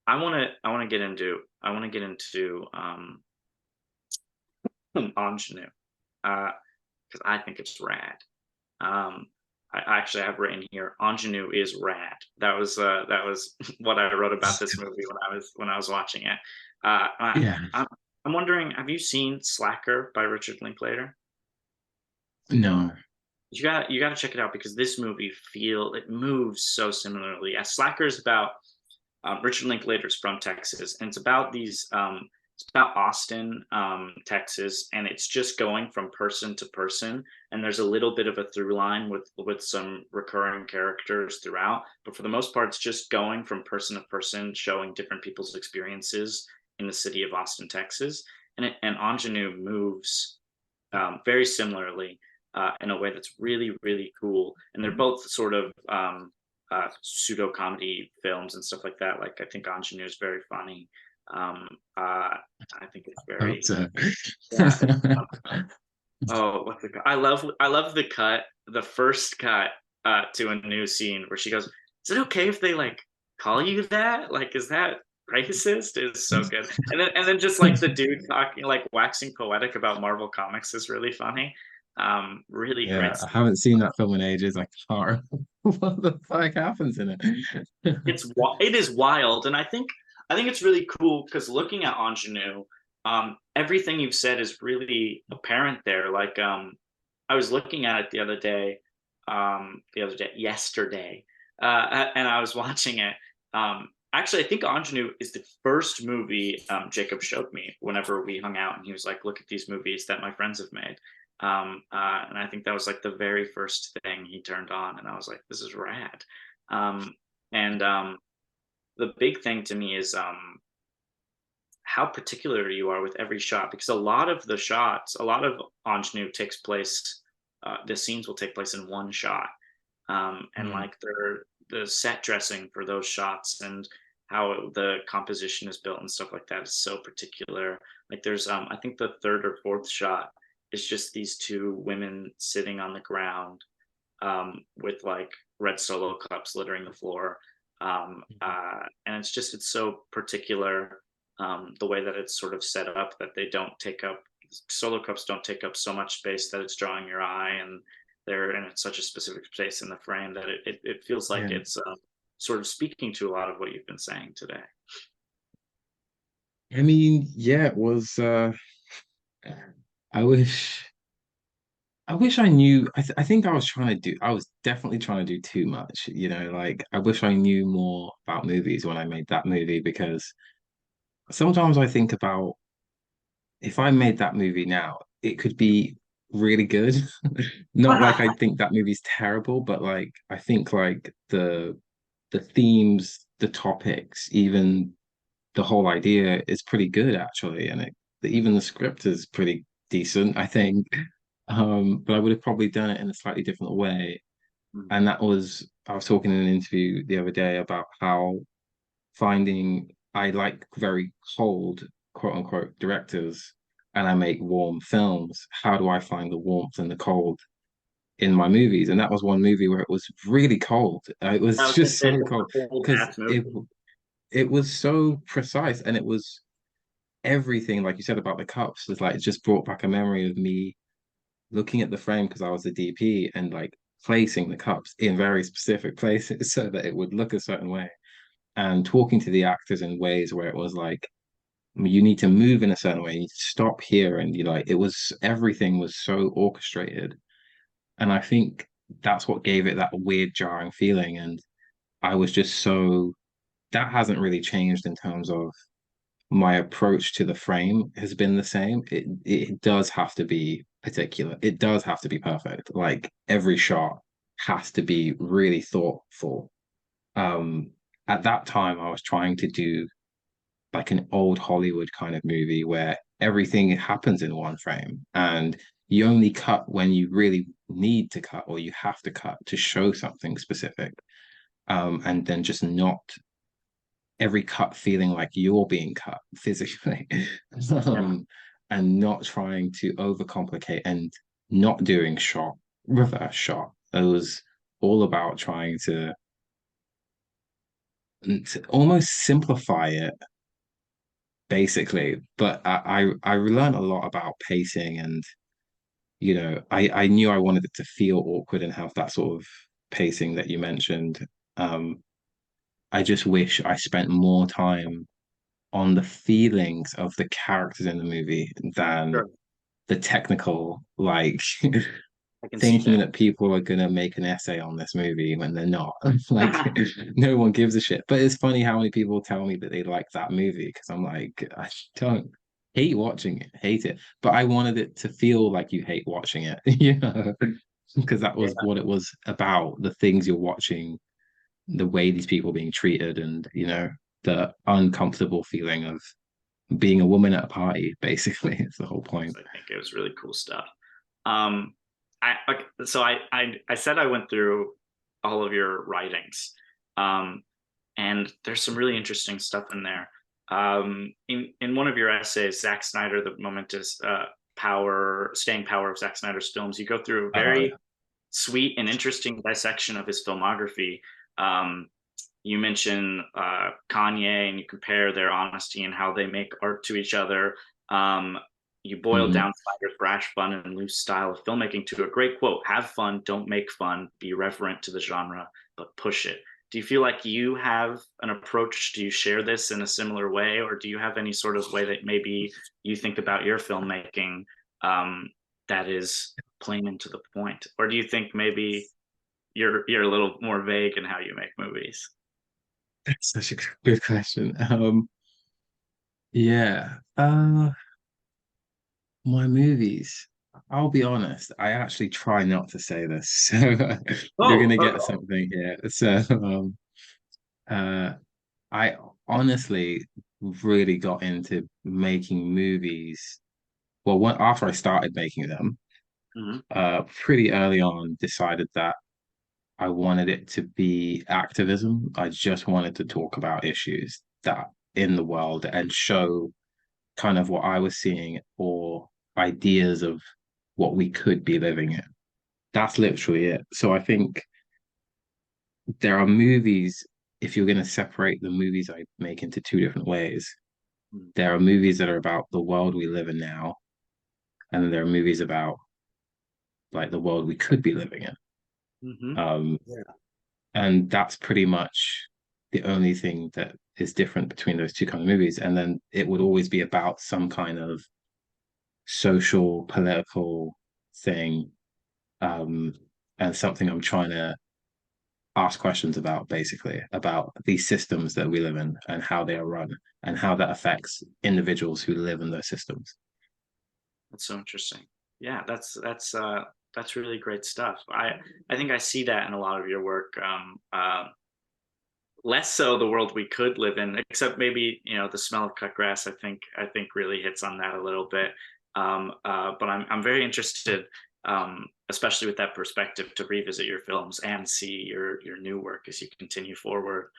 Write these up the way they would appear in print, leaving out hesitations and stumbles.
I want to get into ingenue, because I think it's rad. Um, I actually have written here, ingenue is rad. That was what I wrote about this movie when I was watching it. Uh, I, Yeah. I'm I'm wondering, have you seen Slacker by Richard Linklater? No. You got to check it out because this movie it moves so similarly. Yeah, Slacker is about Richard Linklater's from Texas, and it's about Austin, Texas, and it's just going from person to person. And there's a little bit of a through line with some recurring characters throughout, but for the most part, it's just going from person to person, showing different people's experiences in the city of Austin, Texas. And Ingenue moves very similarly in a way that's really, really cool. And they're both sort of pseudo comedy films and stuff like that. Like I think Ingenue is very funny. Um, uh, I think it's Hope very so. yeah. Oh, I love the cut, the first cut to a new scene where she goes, "Is it okay if they like call you that? Like, is that racist?" Is so good. And then just like the dude talking like waxing poetic about Marvel Comics is really funny. Really Yeah, great I stuff. haven't seen that film in ages. I can't remember what the fuck happens in it. It is wild, and I think it's really cool because looking at Ingenue, everything you've said is really apparent there. Like I was looking at it yesterday, and I was watching it. Actually, I think Ingenue is the first movie Jacob showed me whenever we hung out, and he was like, "Look at these movies that my friends have made." And I think that was like the very first thing he turned on, and I was like, "This is rad." Um, and the big thing to me is how particular you are with every shot because a lot of ingenue takes place. The scenes will take place in one shot, and Mm, like the set dressing for those shots and how the composition is built and stuff like that is so particular. Like there's I think the third or fourth shot is just these two women sitting on the ground with like red solo cups littering the floor. And it's so particular the way that it's sort of set up that they don't take up solo cups don't take up so much space that it's drawing your eye, and they're in such a specific space in the frame that it feels like yeah. it's sort of speaking to a lot of what you've been saying today. I mean, yeah, it was I wish I wish I knew I think I was definitely trying to do too much, like I wish I knew more about movies when I made that movie because sometimes I think about if I made that movie now, it could be really good. Not like I think that movie's terrible, but like I think like the themes, the topics, even the whole idea is pretty good actually, and even the script is pretty decent, I think. But I would have probably done it in a slightly different way. And I was talking in an interview the other day about how finding I like very cold, quote unquote, directors, and I make warm films. How do I find the warmth and the cold in my movies? And that was one movie where it was really cold. It I was was gonna just say so it's a cold cold because ass movie. it was so precise, and it was everything like you said about the cups is like it just brought back a memory of me looking at the frame because I was the DP and like placing the cups in very specific places so that it would look a certain way and talking to the actors in ways where it was like you need to move in a certain way, you need to stop here, and you like it was everything was so orchestrated, and I think that's what gave it that weird jarring feeling, and I was just so that hasn't really changed in terms of my approach to the frame has been the same. It does have to be particular. It does have to be perfect. Like every shot has to be really thoughtful. Um, at that time, I was trying to do like an old Hollywood kind of movie where everything happens in one frame and you only cut when you really need to cut or you have to cut to show something specific. And then just not every cut feeling like you're being cut physically. Yeah. um, and not trying to overcomplicate and not doing shot, reverse shot. It was all about trying to to almost simplify it basically. But I learned a lot about pacing, and I knew I wanted it to feel awkward and have that sort of pacing that you mentioned. Um, I just wish I spent more time on the feelings of the characters in the movie than Sure. the technical, like I can see thinking that. that people are gonna make an essay on this movie when they're not. Like no one gives a shit. But it's funny how many people tell me that they like that movie because I'm like, I don't hate watching it, hate it. But I wanted it to feel like you hate watching it, because that was Yeah. what it was about, the things you're watching, the way these people are being treated, and the uncomfortable feeling of being a woman at a party, basically. It's the whole point. So I think it was really cool stuff. Um, I said I went through all of your writings, um, and there's some really interesting stuff in there. In one of your essays, Zack Snyder, the momentous staying power of Zack Snyder's films, you go through a Oh, very sweet and interesting dissection of his filmography. Um, you mention Kanye and you compare their honesty and how they make art to each other. Um, you boil mhm. down Snyder's brash, fun, and loose style of filmmaking to a great quote: "Have fun, don't make fun, be reverent to the genre, but push it." Do you feel like you have an approach? Do you share this in a similar way, or do you have any sort of way that maybe you think about your filmmaking um, that is plain and to the point, or do you think maybe you're a little more vague in how you make movies? That's such a good question. Yeah. My movies. I'll be honest, I actually try not to say this. So you're Oh, gonna get oh. something here. So uh I honestly really got into making movies. Well, after I started making them, Mhm. pretty early on decided that I wanted it to be activism. I just wanted to talk about issues that in the world and show kind of what I was seeing or ideas of what we could be living in. That's literally it. So I think there are movies, if you're going to separate the movies I make into two different ways, Mm. there are movies that are about the world we live in now, and then there are movies about like the world we could be living in. Mhm. Um, Yeah. and that's pretty much the only thing that is different between those two kind of movies. And then it would always be about some kind of social, political thing, um, and something I'm trying to ask questions about, basically, about these systems that we live in and how they are run and how that affects individuals who live in those systems. That's so interesting. Yeah, that's really great stuff. I think I see that in a lot of your work. Less so the world we could live in, except maybe the smell of cut grass. I think really hits on that a little bit. But I'm very interested, especially with that perspective, to revisit your films and see your new work as you continue forward,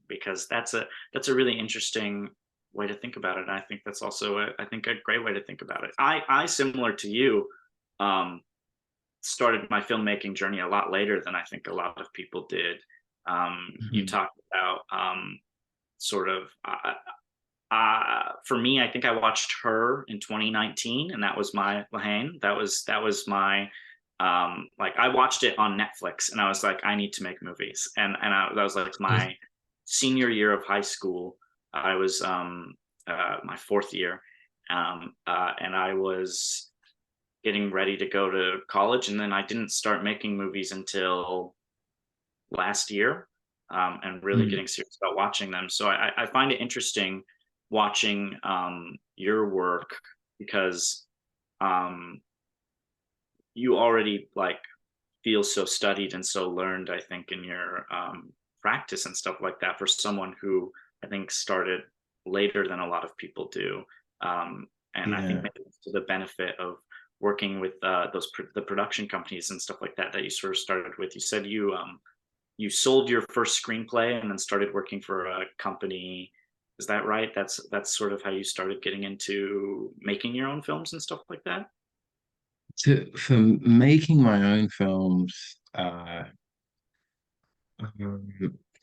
because that's a really interesting way to think about it. And I think that's also I think a great way to think about it. I similar to you. Um, Started my filmmaking journey a lot later than I think a lot of people did. You Mhm. talked about sort of for me, I think I watched Her in 2019, and that was my Lahane. That was my like I watched it on Netflix, and I was like, I need to make movies, that was like my senior year of high school. I was my fourth year, and I was getting ready to go to college, and then I didn't start making movies until last year, and really Mhm. getting serious about watching them. So I find it interesting watching your work because um, you already like feel so studied and so learned. I think in your practice and stuff like that for someone who I think started later than a lot of people do, and I think Yeah. maybe it's to the benefit of working with the production companies and stuff like that that you sort of started with. You said you sold your first screenplay and then started working for a company. Is that right? That's sort of how you started getting into making your own films and stuff like that? For making my own films,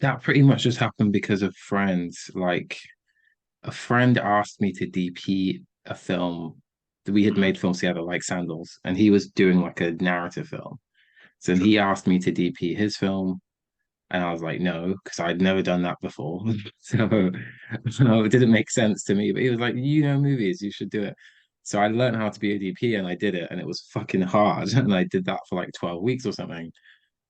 that pretty much just happened because of friends. Like a friend asked me to DP a film that we had Mhm. made films together, like Sandals, and he was doing like a narrative film. So Sure. he asked me to DP his film, and I was like, no, because I'd never done that before. So, so it didn't make sense to me. But he was like, you know movies, you should do it. So I learned how to be a DP and I did it, and it was fucking hard. And I did that for like 12 weeks or something.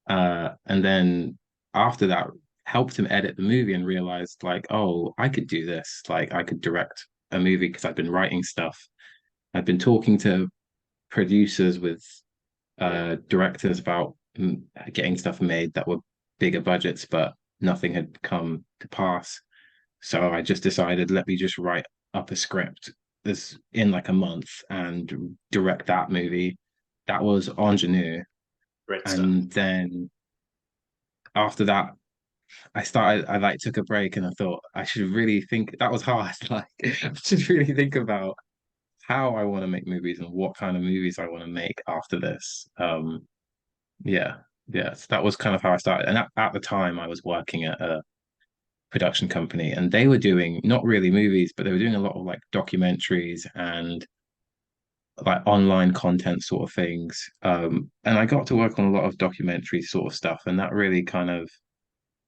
And then after that, helped him edit the movie and realized like, oh, I could do this. Like I could direct a movie because I've been writing stuff. I've been talking to producers with directors about getting stuff made that were bigger budgets, but nothing had come to pass. So I just decided, let me just write up a script this in like a month and direct that movie. That was Ingenue. Great stuff. And then after that, I like took a break and I thought I should really think that was hard. Like I should really think about how I want to make movies and what kind of movies I want to make after this. Yeah, yeah. So that was kind of how I started. And at the time, I was working at a production company, and they were doing not really movies, but they were doing a lot of like documentaries and like online content sort of things. And I got to work on a lot of documentary sort of stuff, and that really kind of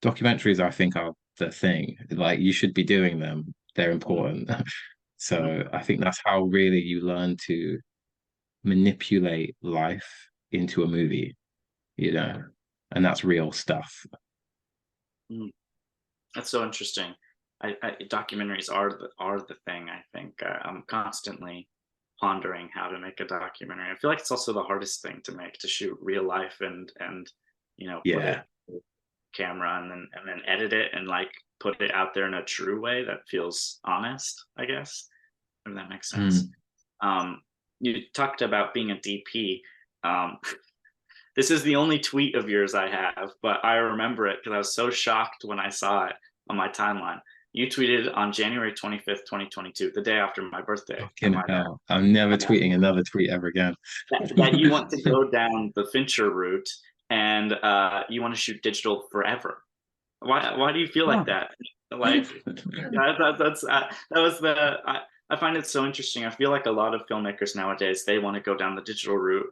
documentaries, I think, are the thing. Like you should be doing them. They're Mhm. important. Mhm. So I think that's how really you learn to manipulate life into a movie, you know, and that's real stuff. Mhm. That's so interesting. Documentaries are the thing. I think I'm constantly pondering how to make a documentary. I feel like it's also the hardest thing to make, to shoot real life and put it Yeah. with camera and then edit it and like put it out there in a true way that feels honest. I guess if that makes sense. Mm. Um, you talked about being a DP. Um, this is the only tweet of yours I have, but I remember it because I was so shocked when I saw it on my timeline. You tweeted on January 25th, 2022, the day after my birthday, I Fucking might add, hell. I'm never uh, tweeting another tweet ever again. that you want to go down the Fincher route and you want to shoot digital forever. Why do you feel like Oh. that? Like that was the I find it so interesting. I feel like a lot of filmmakers nowadays they want to go down the digital route,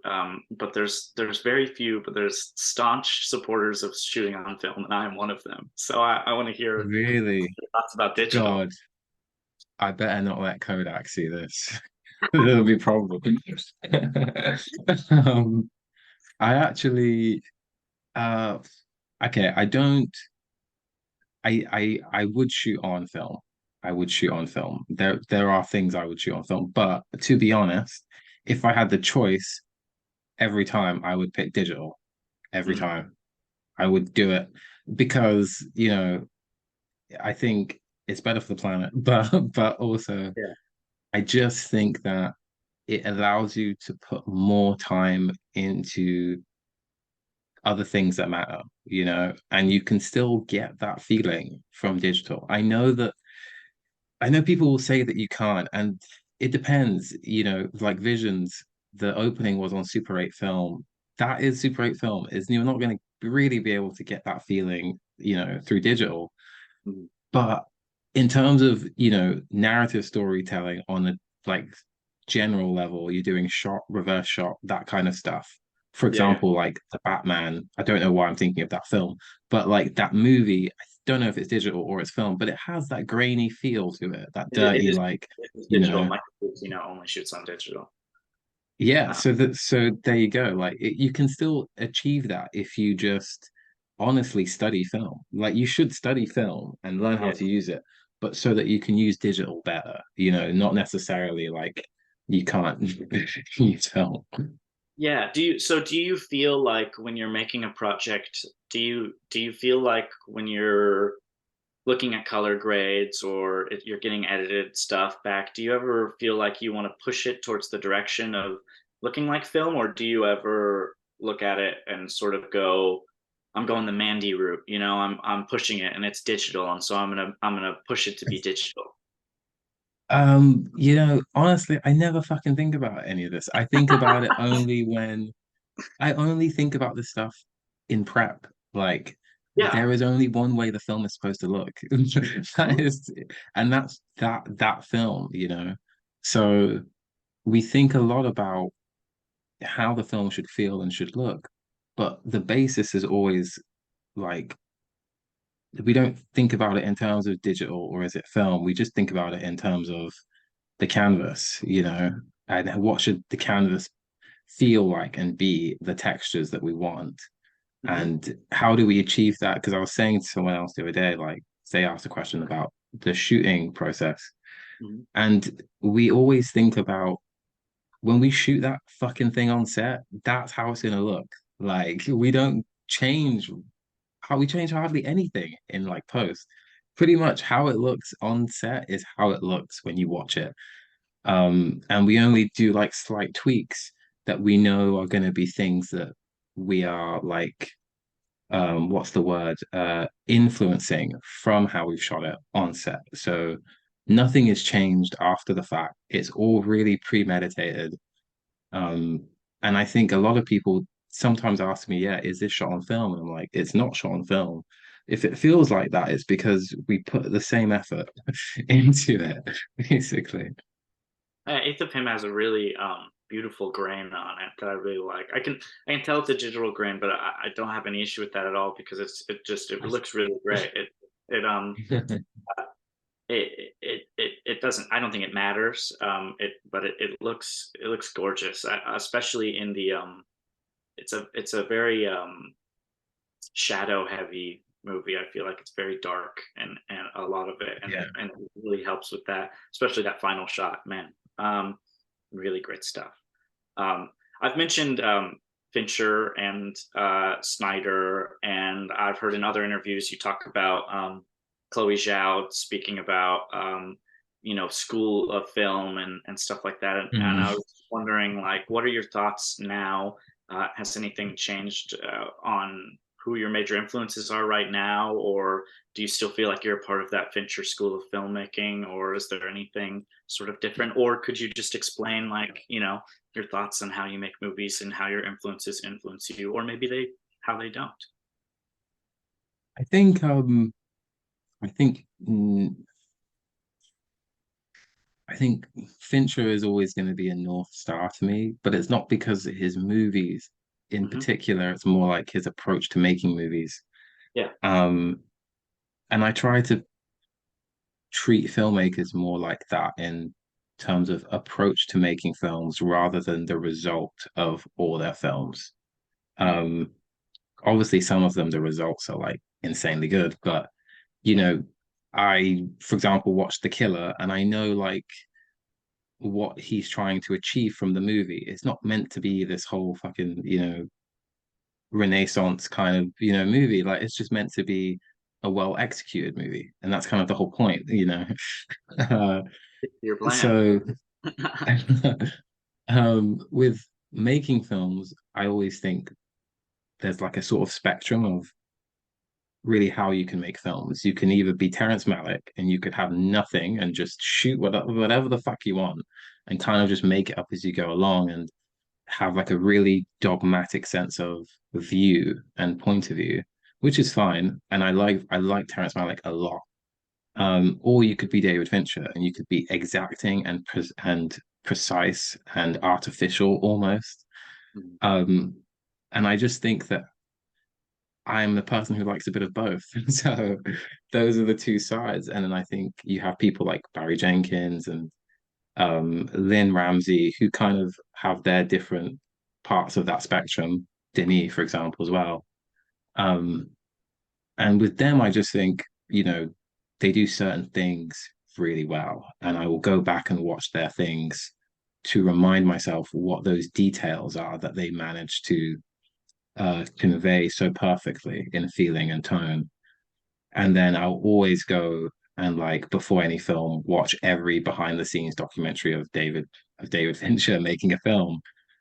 but there's very few, but there's staunch supporters of shooting on film, and I'm one of them. So I want to hear Really? your thoughts about digital. God, I better not let Kodak see this. There'll be problems. Um, I actually, uh, okay, I don't. I would shoot on film. I would shoot on film. There are things I would shoot on film, but to be honest, if I had the choice every time, I would pick digital every Mm, time. I would do it because, I think it's better for the planet, but also yeah, I just think that it allows you to put more time into other things that matter, and you can still get that feeling from digital. I know people will say that you can't, and it depends, like Visions, the opening was on Super 8 film. That is Super 8 film, is you're not going to really be able to get that feeling, through digital. mm, But in terms of, narrative storytelling on a like general level, you're doing shot, reverse shot, that kind of stuff. For yeah. example, like the Batman, I don't know why I'm thinking of that film, but like that movie, I don't know if it's digital or it's film, but it has that grainy feel to it, that It dirty, is like, it is you digital. know, Michael only shoots on digital. yeah, Uh, so there you go. Like you can still achieve that if you just honestly study film. Like you should study film and learn how yeah, to use it, but so that you can use digital better, not necessarily like you can't use film. yeah. Do you feel like when you're making a project, do you feel like when you're looking at color grades or if you're getting edited stuff back, do you ever feel like you want to push it towards the direction of looking like film, or do you ever look at it and sort of go, I'm going the Mandy route, I'm pushing it and it's digital, and so I'm gonna push it to be digital. Honestly, I never fucking think about any of this. I think about it only when I only think about this stuff in prep. Like Yeah. there is only one way the film is supposed to look. That Mhm. is, and that's that film, you know. So we think a lot about how the film should feel and should look, but the basis is always like we don't think about it in terms of digital or is it film. We just think about it in terms of the canvas, you know, and what should the canvas feel like and be the textures that we want. Mhm. And how do we achieve that? Because I was saying to someone else the other day, like they asked a question about the shooting process. Mhm. And we always think about when we shoot that fucking thing on set, that's how it's gonna look. Like we don't change how we change hardly anything in like post. Pretty much how it looks on set is how it looks when you watch it. And we only do like slight tweaks that we know are gonna be things that we are like what's the word influencing from how we've shot it on set. So nothing is changed after the fact. It's all really premeditated. um and I think a lot of people sometimes ask me, yeah, is this shot on film? And I'm like, it's not shot on film. If it feels like that, it's because we put the same effort into it, basically. Eighth of Him has a really beautiful grain on it that I really like. I can tell it's a digital grain, but I don't have any issue with that at all because it looks really great. It it doesn't, I don't think it matters. It looks gorgeous, especially in the it's a very shadow heavy movie. I feel like it's very dark and a lot of it, Yeah. and it really helps with that, especially that final shot, man. Really great stuff. I've mentioned Fincher and Snyder, and I've heard in other interviews you talk about Chloe Zhao speaking about school of film and stuff like that. And I Mhm. was wondering, like, what are your thoughts now? Has anything changed on who your major influences are right now, or do you still feel like you're a part of that Fincher school of filmmaking, or is there anything sort of different? Or could you just explain, like, your thoughts on how you make movies and how your influences influence you, or maybe how they don't? I think I think I think Fincher is always going to be a North Star to me, but it's not because of his movies in Hmm. particular. It's more like his approach to making movies. Yeah. Um, and I try to treat filmmakers more like that in terms of approach to making films rather than the result of all their films. Hmm. Um, Obviously, some of them, the results are like insanely good, but you know, for example, watched The Killer and I know like what he's trying to achieve from the movie. It's not meant to be this whole fucking, Renaissance kind of, movie. Like it's just meant to be a well executed movie. And that's kind of the whole point. Uh, Your plan. so with making films, I always think there's like a sort of spectrum of really how you can make films. You can either be Terrence Malick and you could have nothing and just shoot whatever the fuck you want and kind of just make it up as you go along and have like a really dogmatic sense of view and point of view, which is fine. And I like Terrence Malick a lot. Or you could be David Fincher and you could be exacting and precise and artificial almost. Mhm. Um, and I just think that I'm the person who likes a bit of both. So those are the two sides. And then I think you have people like Barry Jenkins and Lynn Ramsey who kind of have their different parts of that spectrum. Denis, for example, as well. Um, and with them, I just think, they do certain things really well. And I will go back and watch their things to remind myself what those details are that they manage to convey so perfectly in feeling and tone. And then I'll always go and like before any film, watch every behind the scenes documentary of David Fincher making a film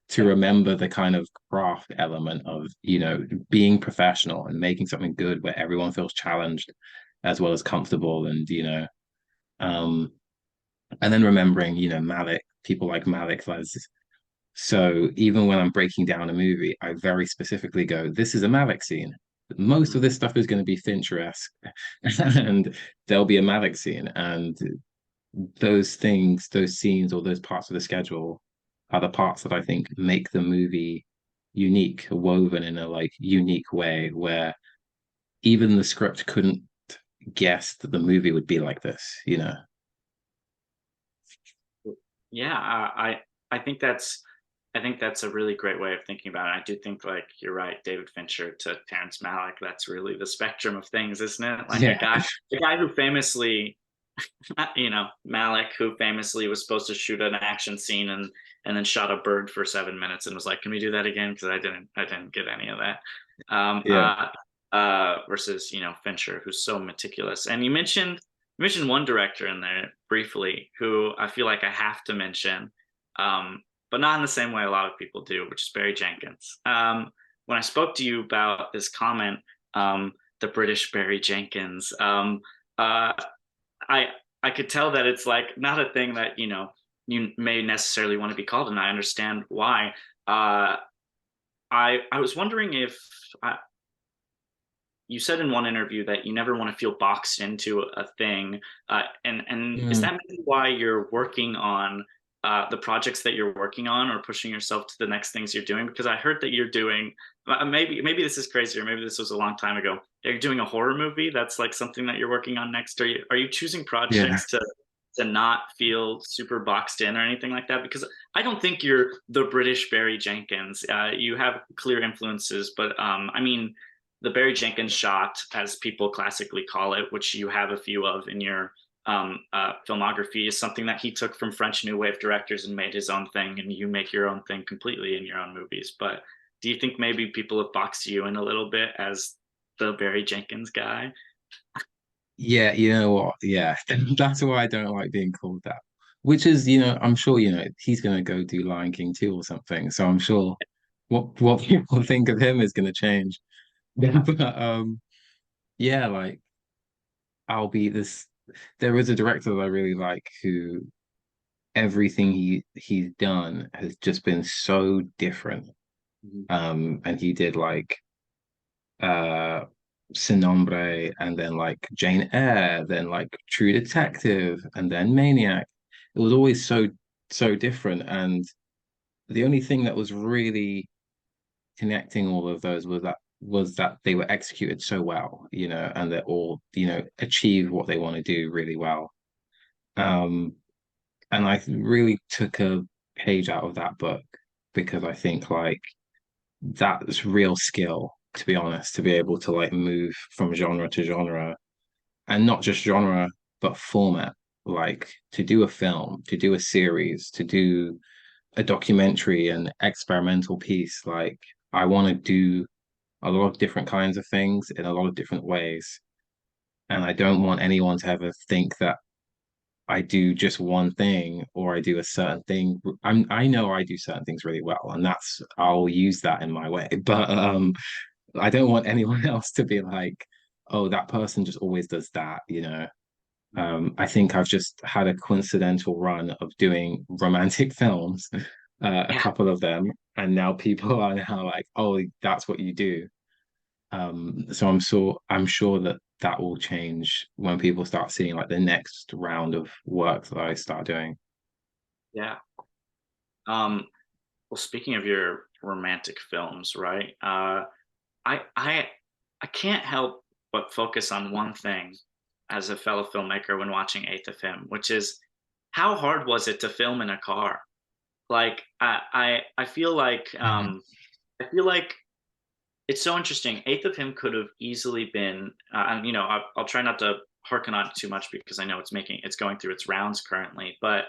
to Yeah. remember the kind of craft element of, being professional and making something good where everyone feels challenged as well as comfortable um and then remembering, Malik, people like Malik as so even when I'm breaking down a movie, I very specifically go, this is a Malik scene. Most Mhm. of this stuff is going to be Fincher-esque, and there'll be a Malick scene, and those things, those scenes, or those parts of the schedule are the parts that I think make the movie unique, woven in a like unique way where even the script couldn't guess that the movie would be like this, you know? Yeah, I think that's a really great way of thinking about it. I do think like you're right, David Fincher to Terrence Malick. That's really the spectrum of things, isn't it? Like Yeah, the guy who famously, Malick, who famously was supposed to shoot an action scene and then shot a bird for 7 minutes and was like, "Can we do that again?" Because I didn't get any of that. Um, yeah, uh, versus Fincher, who's so meticulous. And you mentioned one director in there briefly who I feel like I have to mention, but not in the same way a lot of people do, which is Barry Jenkins. When I spoke to you about this comment, the British Barry Jenkins, uh, I I could tell that it's like not a thing that you may necessarily want to be called, and I understand why. Uh, I was wondering if you said in one interview that you never want to feel boxed into a thing, and is mm, that maybe why you're working on the projects that you're working on, or pushing yourself to the next things you're doing? Because I heard that you're doing, maybe this is crazy, or maybe this was a long time ago. You're doing a horror movie. That's like something that you're working on next. Are you choosing yeah. projects to not feel super boxed in or anything like that? Because I don't think you're the British Barry Jenkins. You have clear influences, but I mean, the Barry Jenkins shot, as people classically call it, which you have a few of in your filmography, is something that he took from French New Wave directors and made his own thing, and you make your own thing completely in your own movies. But do you think maybe people have boxed you in a little bit as the Barry Jenkins guy? Yeah, you know what? Yeah, that's why I don't like being called that. Which is, I'm sure, he's gonna go do Lion King 2 or something. So I'm sure what people think of him is gonna change. Yeah. But yeah, like I'll be this. There is a director that I really like who everything he's done has just been so different. Mhm. And he did like uh Sin Nombre, and then like Jane Eyre, then like True Detective, and then Maniac. It was always so different. And the only thing that was really connecting all of those was that they were executed so well, and they all, achieve what they want to do really well. Um, and I really took a page out of that book because I think like that's real skill, to be honest, to be able to like move from genre to genre, and not just genre, but format. Like to do a film, to do a series, to do a documentary, an experimental piece. Like I want to do a lot of different kinds of things in a lot of different ways. And I don't want anyone to ever think that I do just one thing or I do a certain thing. I know I do certain things really well, and I'll use that in my way. But I don't want anyone else to be like, oh, that person just always does that. I think I've just had a coincidental run of doing romantic films, a Yeah, couple of them, and now people are now like, oh, that's what you do. So I'm sure that that will change when people start seeing like the next round of work that I start doing. yeah. Well, speaking of your romantic films, right? I I I can't help but focus on one thing as a fellow filmmaker when watching Eighth of Him, which is how hard was it to film in a car? Like I Mhm. I feel like it's so interesting. Eighth of Him could have easily been, and I'll try not to harken on it too much because I know it's going through its rounds currently, but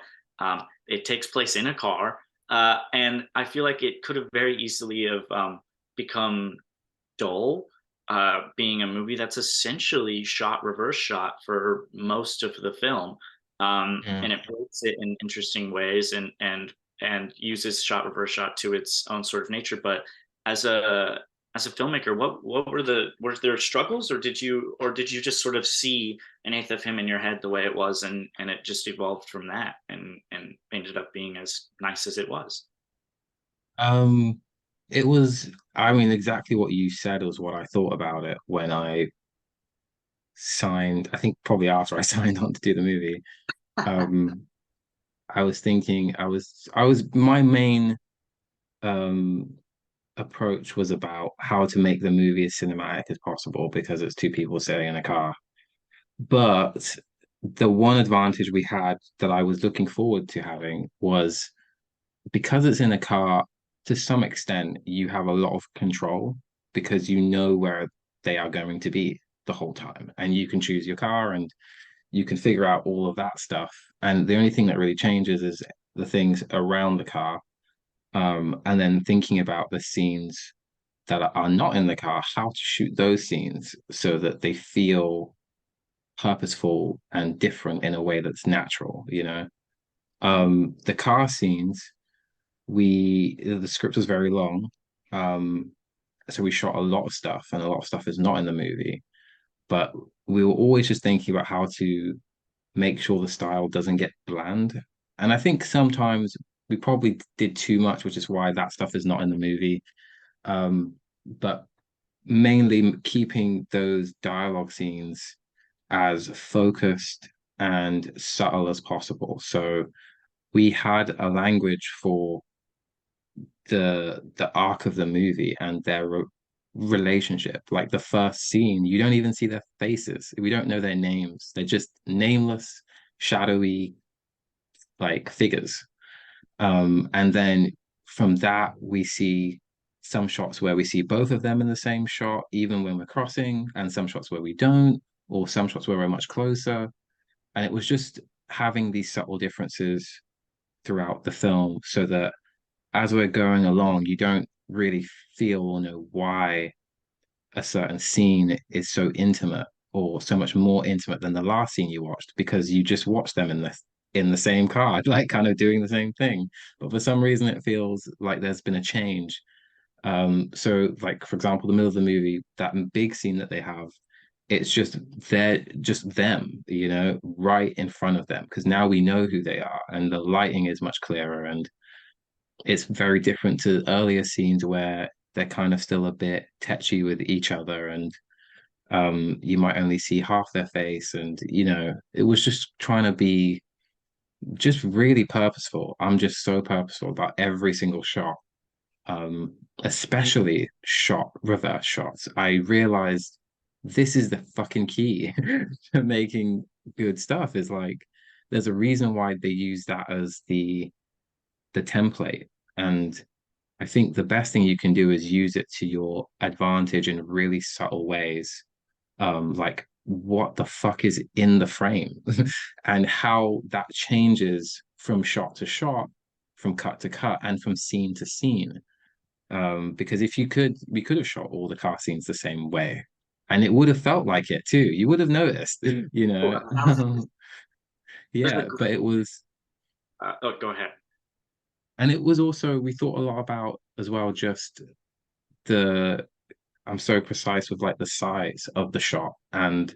it takes place in a car, and I feel like it could have very easily have become dull, being a movie that's essentially shot reverse shot for most of the film, Mm. and it breaks it in interesting ways and uses shot reverse shot to its own sort of nature. But as a filmmaker, were there struggles, or did you just sort of see an eighth of him in your head the way it was, and it just evolved from that and ended up being as nice as it was? Um, it was, I mean, exactly what you said was what I thought about it when I signed, I think probably after I signed on to do the movie. Um, I was thinking, my main um approach was about how to make the movie as cinematic as possible because it's two people sitting in a car. But the one advantage we had that I was looking forward to having was because it's in a car, to some extent, you have a lot of control because you know where they are going to be the whole time. And you can choose your car and you can figure out all of that stuff. And the only thing that really changes is the things around the car. And then thinking about the scenes that are not in the car, how to shoot those scenes so that they feel purposeful and different in a way that's natural, you know? The car scenes, the script was very long. Um, so we shot a lot of stuff, and a lot of stuff is not in the movie. But we were always just thinking about how to make sure the style doesn't get bland. And I think sometimes we probably did too much, which is why that stuff is not in the movie. But mainly keeping those dialogue scenes as focused and subtle as possible. So we had a language for the arc of the movie and their relationship. Like the first scene, you don't even see their faces. We don't know their names. They're just nameless, shadowy like figures. And then from that, we see some shots where we see both of them in the same shot, even when we're crossing, and some shots where we don't, or some shots where we're much closer. And it was just having these subtle differences throughout the film so that as we're going along, you don't really feel or know why a certain scene is so intimate or so much more intimate than the last scene you watched because you just watched them in the same car, like kind of doing the same thing. But for some reason, it feels like there's been a change. So like for example, the middle of the movie, that big scene that they have, it's just they're just them, you know, right in front of them because now we know who they are, and the lighting is much clearer, and it's very different to earlier scenes where they're kind of still a bit tetchy with each other, and you might only see half their face, and you know, it was just trying to be just really purposeful. I'm just so purposeful about every single shot, especially shot reverse shots. I realized this is the fucking key to making good stuff. Is like there's a reason why they use that as the template, and I think the best thing you can do is use it to your advantage in really subtle ways. Like what the fuck is in the frame and how that changes from shot to shot, from cut to cut, and from scene to scene. Because if you could, we could have shot all the car scenes the same way, and it would have felt like it too. You would have noticed, you Oh, know. 1,000%. There's a Yeah, but great. it was, Oh, go ahead. and it was also we thought a lot about as well, just the I'm so precise with like the size of the shot and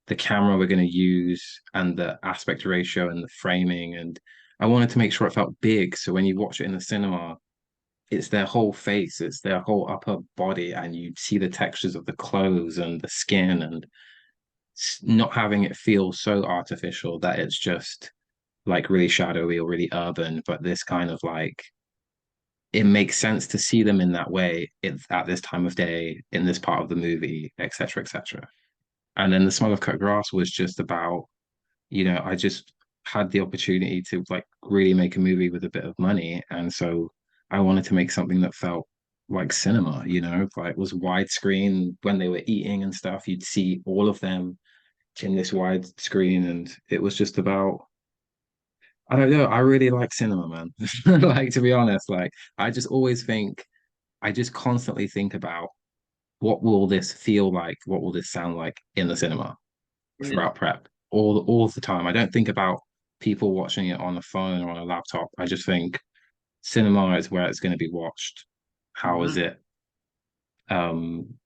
the camera we're going to use and the aspect ratio and the framing. And I wanted to make sure it felt big. So when you watch it in the cinema, it's their whole face, it's their whole upper body, and you see the textures of the clothes and the skin and not having it feel so artificial that it's just like really shadowy or really urban, but this kind of like it makes sense to see them in that way at this time of day in this part of the movie, etc., etc. And then the smell of cut grass was just about, you know, I just had the opportunity to like really make a movie with a bit of money, and so I wanted to make something that felt like cinema, you know, like was widescreen when they were eating and stuff. You'd see all of them in this wide screen, and it was just about I don't know. I really like cinema, man. Like to be honest, like I just always think I just constantly think about what will this feel like? What will this sound like in the cinema Mhm. throughout prep all the time. I don't think about people watching it on a phone or on a laptop. I just think cinema is where it's going to be watched. How is Mhm. it um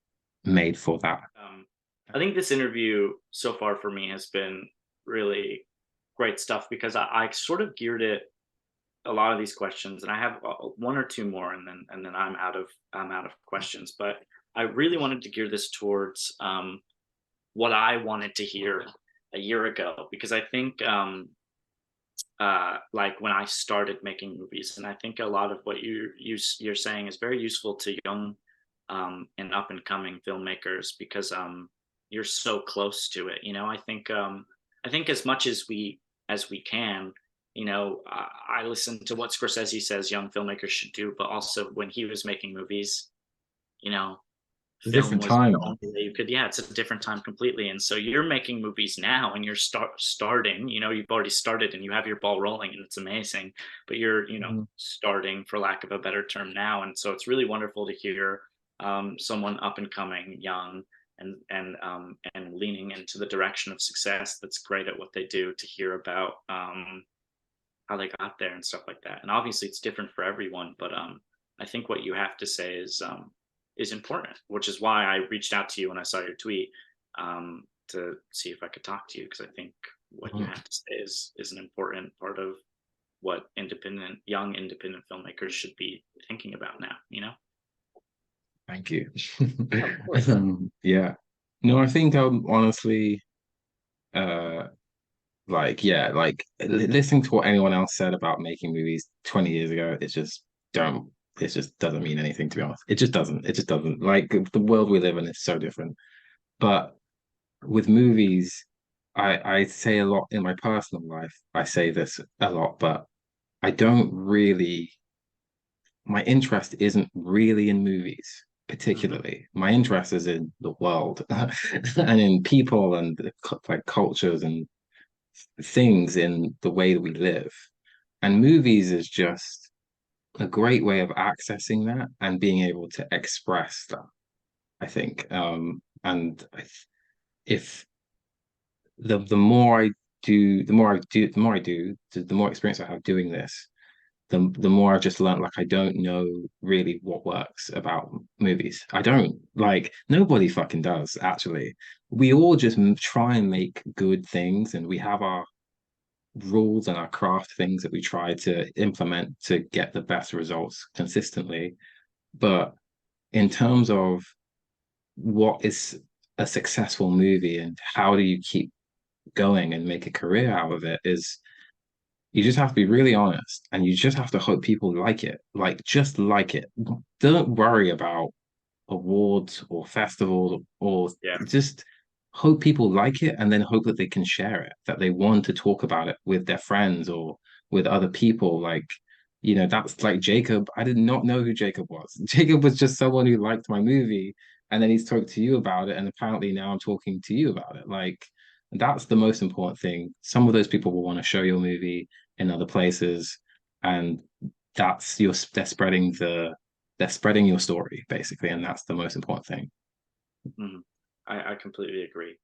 made for that? Um, I think this interview so far for me has been really great stuff because I sort of geared it a lot of these questions, and I have one or two more, and then I'm out of questions. But I really wanted to gear this towards what I wanted to hear a year ago, because I think like when I started making movies, and I think a lot of what you're saying is very useful to young and up and coming filmmakers, because you're so close to it. You know, I think as much as we can, you know, I listen to what Scorsese says young filmmakers should do, but also when he was making movies, you know, It's a film different was the time. only way you could, yeah, it's a different time completely. And so you're making movies now, and you're starting, you know, you've already started and you have your ball rolling, and it's amazing, but you're, you know, Mhm. starting, for lack of a better term, now. And so it's really wonderful to hear someone up and coming, young, and leaning into the direction of success, that's great at what they do, to hear about how they got there and stuff like that. And obviously it's different for everyone, but I think what you have to say is important, which is why I reached out to you when I saw your tweet, to see if I could talk to you, because I think what you Mhm. have to say is an important part of what young independent filmmakers should be thinking about now, you know? Thank you. Yeah, of course. Yeah. No, I think honestly, uh, like yeah, like listening to what anyone else said about making movies 20 years ago, don't, it just doesn't mean anything, to be honest. It just doesn't. It just doesn't. Like the world we live in is so different. But with movies, I say a lot in my personal life. I say this a lot, but I don't really, my interest isn't really in movies, Hmm. particularly. My interest is in the world and in people and like cultures and things in the way that we live. And movies is just a great way of accessing that and being able to express that, I think. If the more I do, the more experience I have doing this, the more I've just learned, like I don't know really what works about movies. I don't, like nobody fucking does actually. We all just try and make good things, and we have our rules and our craft things that we try to implement to get the best results consistently. But in terms of what is a successful movie and how do you keep going and make a career out of it, is you just have to be really honest and you just have to hope people like it. Like, just like it. Don't worry about awards or festivals, or Yeah. just hope people like it and then hope that they can share it, that they want to talk about it with their friends or with other people. Like, that's like Jacob. I did not know who Jacob was. Jacob was just someone who liked my movie, and then he's talked to you about it, and apparently now I'm talking to you about it. Like, that's the most important thing. Some of those people will want to show your movie in other places, and that's your they're spreading your story basically, and that's the most important thing. Mhm. I completely agree.